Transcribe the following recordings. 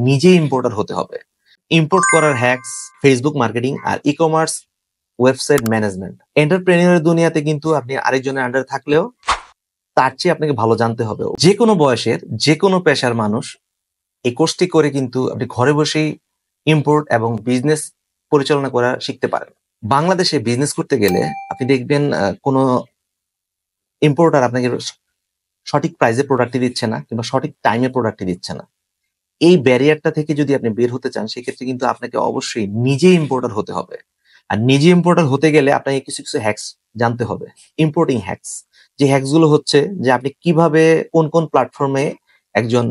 নিজেই ইম্পোর্টার হতে হবে। ইম্পোর্ট করার হ্যাকস, ফেসবুক মার্কেটিং আর ই-কমার্স ওয়েবসাইট ম্যানেজমেন্ট। এন্টারপ্রেনিউরের দুনিয়াতে কিন্তু আপনি আরেকজনের আন্ডারে থাকলেও তার চেয়ে আপনাকে ভালো জানতে হবে। যে কোনো বয়সের, যে কোনো পেশার মানুষ এই কোর্সটি করে কিন্তু আপনি ঘরে বসেই ইম্পোর্ট এবং বিজনেস পরিচালনা করা শিখতে পারেন। বাংলাদেশে বিজনেস করতে গেলে আপনি দেখবেন কোনো ইম্পোর্টার আপনাকে সঠিক প্রাইসে প্রোডাক্টটি দিচ্ছে না কিংবা সঠিক টাইমে প্রোডাক্টটি দিচ্ছে না। এই ব্যারিয়ারটা থেকে যদি আপনি বের হতে চান সেক্ষেত্রে কিন্তু আপনাকে অবশ্যই নিজে ইম্পোর্টার হতে হবে। আর নিজে ইম্পোর্টার হতে গেলে আপনাকে কিছু কিছু হ্যাকস জানতে হবে। ইম্পোর্টিং হ্যাকস, যে হ্যাকস গুলো হচ্ছে যে আপনি কিভাবে কোন কোন প্ল্যাটফর্মে একজন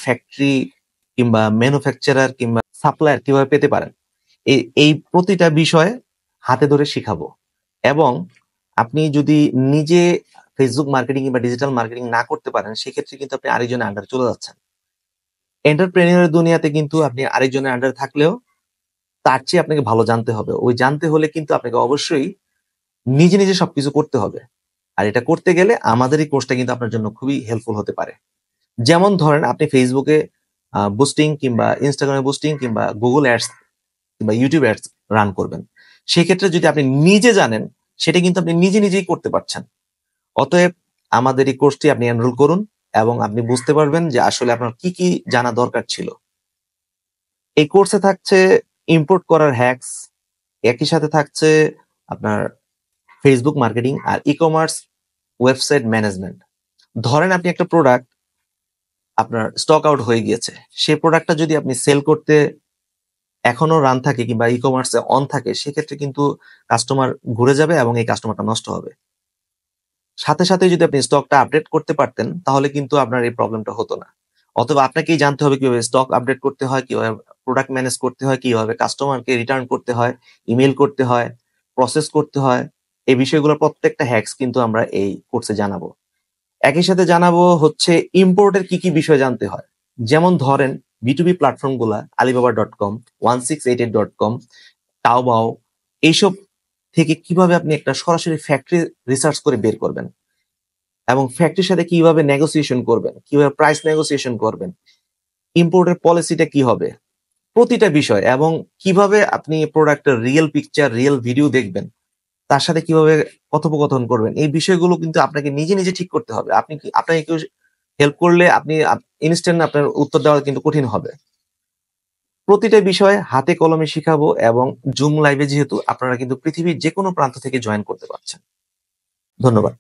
ফ্যাক্টরি কিংবা ম্যানুফ্যাকচারার কিংবা সাপ্লায়ার কিভাবে পেতে পারেন, এই প্রতিটা বিষয় হাতে ধরে শিখাবো। এবং আপনি যদি নিজে ফেসবুক মার্কেটিং কিংবা ডিজিটাল মার্কেটিং না করতে পারেন সেক্ষেত্রে কিন্তু আপনি আরেকজনের আন্ডারে চলে যাচ্ছেন। এন্টারপ্রেনিউরের দুনিয়াতে কিন্তু আপনি আরেকজনের আন্ডারে থাকলেও তার চেয়ে আপনাকে ভালো জানতে হবে। ওই জানতে হলে কিন্তু আপনাকে অবশ্যই নিজে নিজে সবকিছু করতে হবে। আর এটা করতে গেলে আমাদের এই কোর্সটা কিন্তু আপনার জন্য খুবই হেল্পফুল হতে পারে। যেমন ধরেন আপনি ফেসবুকে বুস্টিং কিংবা ইনস্টাগ্রামে বুস্টিং কিংবা গুগল অ্যাডস কিংবা ইউটিউব অ্যাডস রান করবেন। সেক্ষেত্রে যদি আপনি নিজে জানেন সেটা কিন্তু আপনি নিজে নিজেই করতে পারছেন। অতএব আমাদের এই কোর্সটি আপনি এনরোল করুন এবং আপনি বুঝতে পারবেন যে আসলে আপনার কি কি জানা দরকার ছিল। এই কোর্সে থাকছে ইম্পোর্ট করার হ্যাকস, একই সাথে থাকছে আপনার ফেসবুক মার্কেটিং আর ই-কমার্স ওয়েবসাইট ম্যানেজমেন্ট। ধরেন আপনি একটা প্রোডাক্ট আপনার স্টক আউট হয়ে গিয়েছে, সেই প্রোডাক্টটা যদি আপনি সেল করতে এখনো রান থাকে কিংবা ই-কমার্সে অন থাকে সেক্ষেত্রে কিন্তু কাস্টমার ঘুরে যাবে এবং এই কাস্টমারটা নষ্ট হবে। সাথে সাথে যদি আপনি স্টকটা আপডেট করতে পারতেন তাহলে কিন্তু আপনার এই প্রবলেমটা হতো না। অথবা আপনাকেই জানতে হবে কিভাবে স্টক আপডেট করতে হয়, কিভাবে প্রোডাক্ট ম্যানেজ করতে হয়, কিভাবে কাস্টমারকে রিটার্ন করতে হয়, ইমেল করতে হয়, প্রসেস করতে হয়। এই বিষয়গুলোর প্রত্যেকটা হ্যাকস কিন্তু আমরা এই কোর্সে জানাবো। একই সাথে জানাবো হচ্ছে ইম্পোর্টের কি কি বিষয় জানতে হয়। যেমন ধরেন B2B প্ল্যাটফর্ম গুলা alibaba.com, 1688.com, তাওবাও, এইসব থেকে কিভাবে আপনি একটা সরাসরি ফ্যাক্টরি রিসার্চ করে বের করবেন এবং ফ্যাক্টরির সাথে কিভাবে নেগোসিয়েশন করবেন, কিভাবে প্রাইস নেগোসিয়েশন করবেন, ইম্পোর্টের পলিসিটা কি হবে, প্রতিটা বিষয় এবং কিভাবে আপনি প্রোডাক্টের রিয়েল পিকচার, রিয়েল ভিডিও দেখবেন, তার সাথে কিভাবে কথোপকথন করবেন, এই বিষয়গুলো কিন্তু আপনাকে নিজে নিজে ঠিক করতে হবে। আপনাকে কেউ হেল্প করলে আপনি ইনস্ট্যান্ট আপনার উত্তর দেওয়া কিন্তু কঠিন হবে। প্রতিটা বিষয় হাতে কলমে শিখাবো এবং জুম লাইভে যেহেতু আপনারা কিন্তু পৃথিবীর যে কোনো প্রান্ত থেকে জয়েন করতে পারছেন। ধন্যবাদ।